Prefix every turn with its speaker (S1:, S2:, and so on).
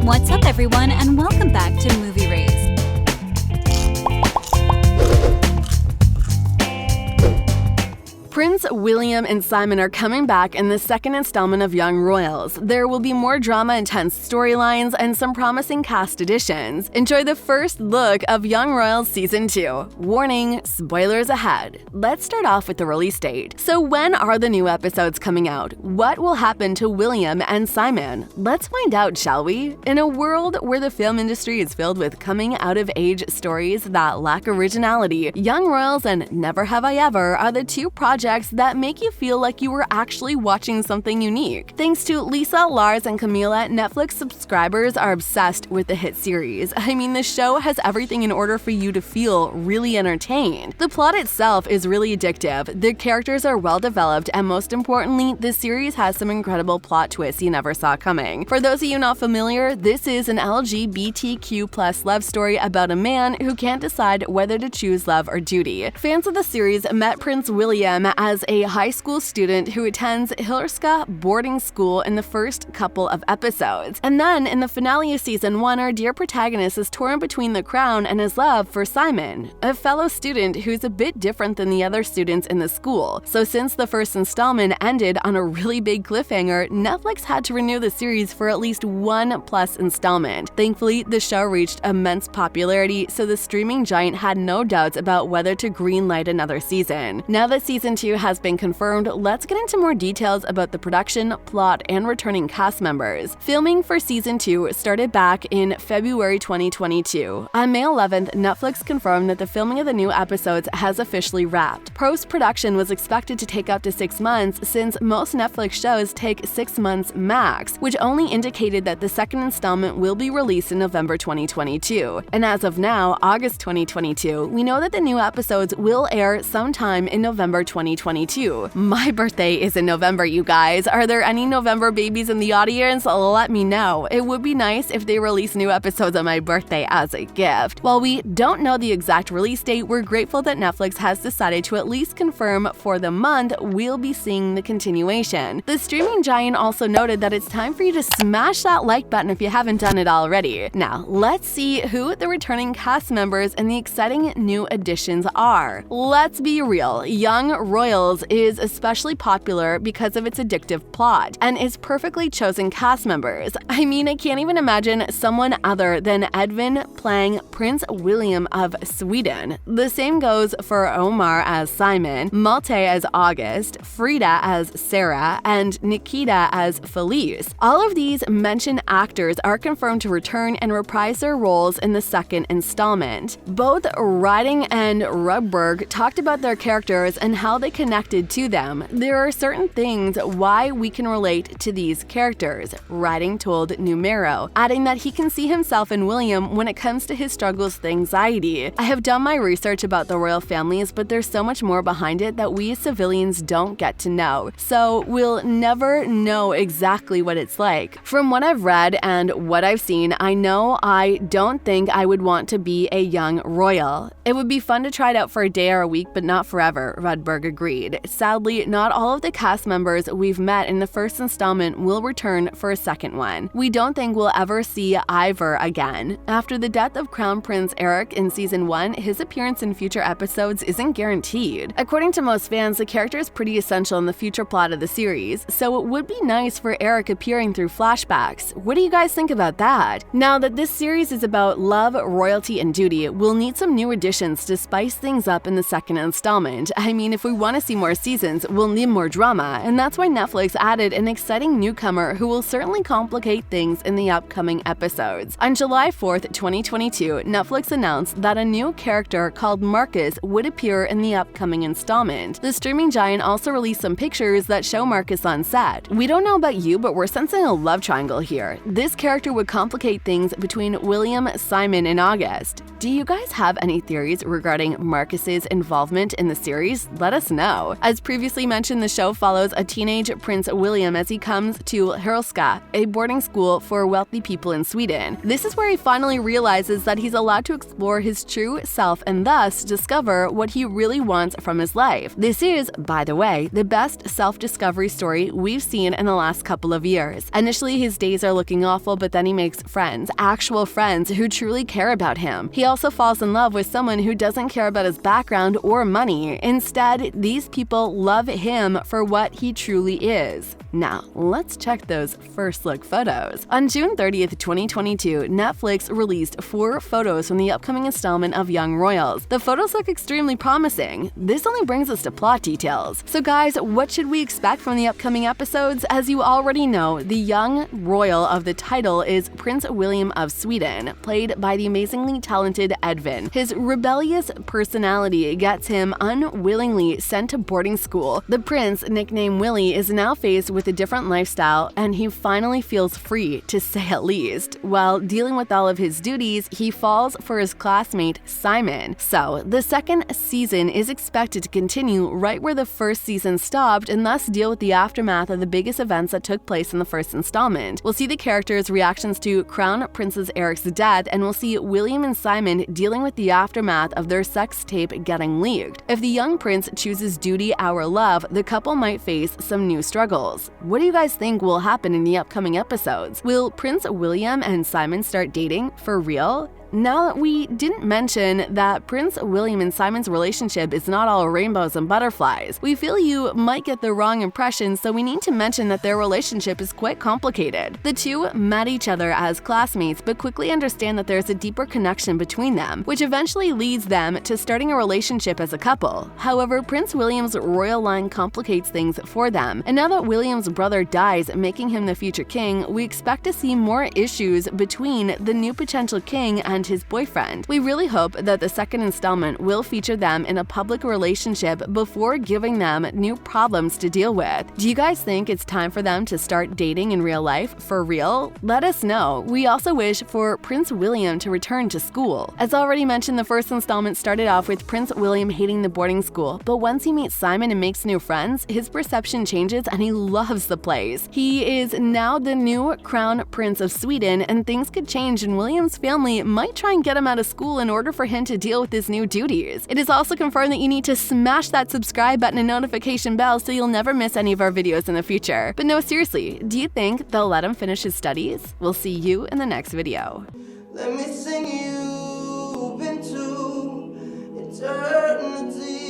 S1: What's up, everyone, and welcome back to Movie Raised.
S2: Prince William and Simon are coming back in the second installment of Young Royals. There will be more drama-intense storylines and some promising cast additions. Enjoy the first look of Young Royals Season 2. Warning, spoilers ahead. Let's start off with the release date. So when are the new episodes coming out? What will happen to William and Simon? Let's find out, shall we? In a world where the film industry is filled with coming-out-of-age stories that lack originality, Young Royals and Never Have I Ever are the two projects that make you feel like you were actually watching something unique. Thanks to Lisa, Lars, and Camilla, Netflix subscribers are obsessed with the hit series. I mean, the show has everything in order for you to feel really entertained. The plot itself is really addictive, the characters are well developed, and most importantly, the series has some incredible plot twists you never saw coming. For those of you not familiar, this is an LGBTQ+ love story about a man who can't decide whether to choose love or duty. Fans of the series met Prince William as a high school student who attends Hillerska boarding school in the first couple of episodes. And then in the finale of Season 1, our dear protagonist is torn between the crown and his love for Simon, a fellow student who's a bit different than the other students in the school. So since the first installment ended on a really big cliffhanger, Netflix had to renew the series for at least one plus installment. Thankfully, the show reached immense popularity, so the streaming giant had no doubts about whether to greenlight another season. Now that Season 2 has been confirmed, let's get into more details about the production, plot, and returning cast members. Filming for Season 2 started back in February 2022. On May 11th, Netflix confirmed that the filming of the new episodes has officially wrapped. Post-production was expected to take up to 6 months, since most Netflix shows take 6 months max, which only indicated that the second installment will be released in November 2022. And as of now, August 2022, we know that the new episodes will air sometime in November 2022. My birthday is in November, you guys. Are there any November babies in the audience? Let me know. It would be nice if they release new episodes on my birthday as a gift. While we don't know the exact release date, we're grateful that Netflix has decided to at least confirm for the month we'll be seeing the continuation. The streaming giant also noted that it's time for you to smash that like button if you haven't done it already. Now, let's see who the returning cast members and the exciting new additions are. Let's be real, Young Royals is especially popular because of its addictive plot and its perfectly chosen cast members. I mean, I can't even imagine someone other than Edvin playing Prince Wilhelm of Sweden. The same goes for Omar as Simon, Malte as August, Frida as Sarah, and Nikita as Felice. All of these mentioned actors are confirmed to return and reprise their roles in the second installment. Both Ryding and Rudberg talked about their characters and how they connected to them. There are certain things why we can relate to these characters, Ryding told Numero, adding that he can see himself in William when it comes to his struggles with anxiety. I have done my research about the royal families, but there's so much more behind it that we as civilians don't get to know, so we'll never know exactly what it's like. From what I've read and what I've seen, I know I don't think I would want to be a young royal. It would be fun to try it out for a day or a week, but not forever, Rudberg agreed. Sadly, not all of the cast members we've met in the first installment will return for a second one. We don't think we'll ever see Ivor again. After the death of Crown Prince Eric in Season 1, his appearance in future episodes isn't guaranteed. According to most fans, the character is pretty essential in the future plot of the series, so it would be nice for Eric appearing through flashbacks. What do you guys think about that? Now that this series is about love, royalty, and duty, we'll need some new additions to spice things up in the second installment. I mean, if we want to see more seasons, we'll need more drama, and that's why Netflix added an exciting newcomer who will certainly complicate things in the upcoming episodes. On July 4th, 2022, Netflix announced that a new character called Marcus would appear in the upcoming installment. The streaming giant also released some pictures that show Marcus on set. We don't know about you, but we're sensing a love triangle here. This character would complicate things between William, Simon, and August. Do you guys have any theories regarding Marcus's involvement in the series? Let us know. know. As previously mentioned, the show follows a teenage Prince William as he comes to Hillerska, a boarding school for wealthy people in Sweden. This is where he finally realizes that he's allowed to explore his true self and thus discover what he really wants from his life. This is, by the way, the best self-discovery story we've seen in the last couple of years. Initially, his days are looking awful, but then he makes friends, actual friends who truly care about him. He also falls in love with someone who doesn't care about his background or money. Instead, these people love him for what he truly is. Now, let's check those first look photos. On June 30th, 2022, Netflix released 4 photos from the upcoming installment of Young Royals. The photos look extremely promising. This only brings us to plot details. So guys, what should we expect from the upcoming episodes? As you already know, the young royal of the title is Prince Wilhelm of Sweden, played by the amazingly talented Edvin. His rebellious personality gets him unwillingly sent to boarding school. The prince, nicknamed Willie, is now faced with a different lifestyle, and he finally feels free, to say at least. While dealing with all of his duties, he falls for his classmate Simon. So, the second season is expected to continue right where the first season stopped and thus deal with the aftermath of the biggest events that took place in the first installment. We'll see the characters' reactions to Crown Princess Eriksson's death, and we'll see William and Simon dealing with the aftermath of their sex tape getting leaked. If the young prince chooses duty over love, the couple might face some new struggles. What do you guys think will happen in the upcoming episodes? Will Prince William and Simon start dating for real? Now that we didn't mention that Prince William and Simon's relationship is not all rainbows and butterflies, we feel you might get the wrong impression, so we need to mention that their relationship is quite complicated. The two met each other as classmates, but quickly understand that there's a deeper connection between them, which eventually leads them to starting a relationship as a couple. However, Prince William's royal line complicates things for them, and now that William's brother dies, making him the future king, we expect to see more issues between the new potential king and his boyfriend. We really hope that the second installment will feature them in a public relationship before giving them new problems to deal with. Do you guys think it's time for them to start dating in real life for real? Let us know. We also wish for Prince William to return to school. As already mentioned, the first installment started off with Prince William hating the boarding school, but once he meets Simon and makes new friends, his perception changes and he loves the place. He is now the new crown prince of Sweden, and things could change, and William's family might try and get him out of school in order for him to deal with his new duties. It is also confirmed that you need to smash that subscribe button and notification bell so you'll never miss any of our videos in the future. But no, seriously, do you think they'll let him finish his studies? We'll see you in the next video.
S3: Let me sing you into eternity.